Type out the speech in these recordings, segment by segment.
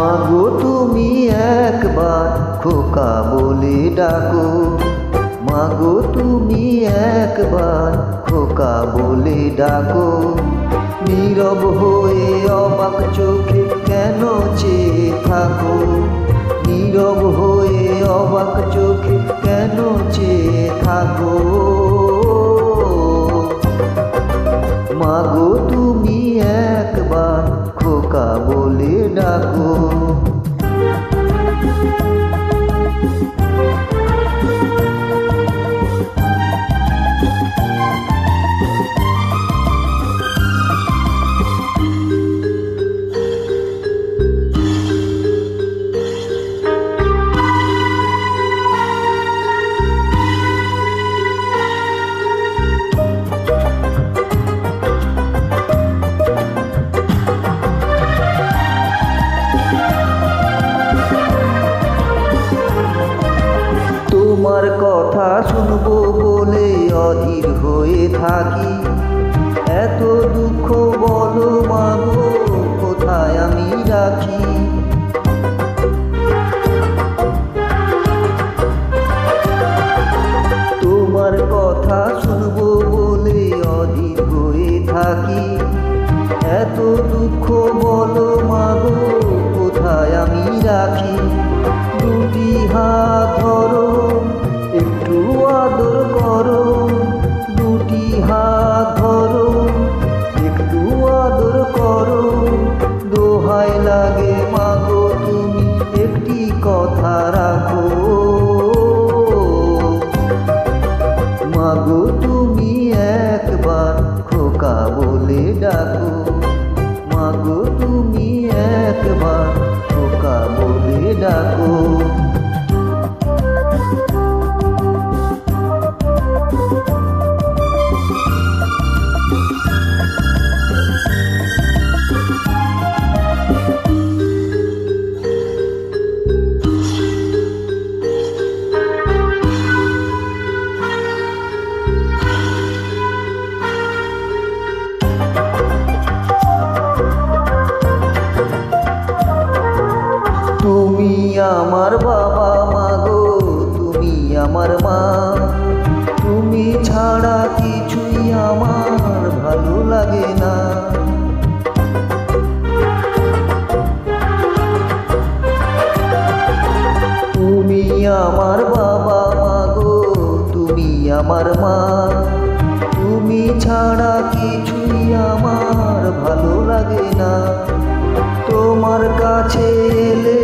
মাগো তুমি একবার খোকা বলে ডাকো, মাগো তুমি একবার খোকা বলে ডাকো। নীরব হয়ে অবাক চোখে কেন চেয়ে থাকো, নীরব হয়ে অবাক চোখে কেন চেয়ে থাকো। মাগো তুমি একবার খোকা বলে ডাকো। তোমার কথা শুনবো বলে অধীর হয়ে থাকি, এত দুঃখ বলো মাগো কোথায় আমি রাখি। তোমার কথা শুনবো বলে অধীর হয়ে থাকি, এত দুঃখ বলো মাগো কোথায় আমি রাখি। দুটি হাত ধরো একটু আদর করো, দুটি হাত ধরো একটু আদর করো। দোহাই লাগে মাগো তুমি একটি কথা রাখো, মাগো তুমি একবার খোকা বলে ডাকো, মাগো তুমি একবার খোকা বলে ডাকো। তুমি আমার বাবা মাগো তুমি আমার মা, তুমি ছাড়া কিছুই আমার ভালো লাগে না। তুমি আমার বাবা মাগো তুমি আমার মা, তুমি ছাড়া কিছুই আমার ভালো লাগে না। তোমার কাছে এলে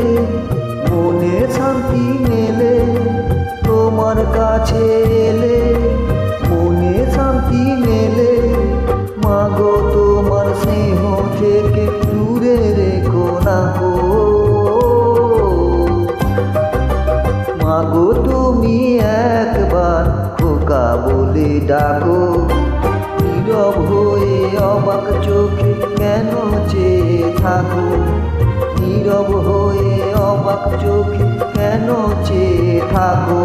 মনে শান্তি মেলে, তোমার কাছে এলে মনে শান্তি মেলে। মাগো তোমার স্নেহ থেকে দূরে রেখো না গো, মাগো তুমি একবার খোকা বলে ডাকো। নীরব হয়ে অবাক চোখে কেন চেয়ে থাকো, নীরব হয়ে অবাক চোখে কেন চেয়ে থাকো।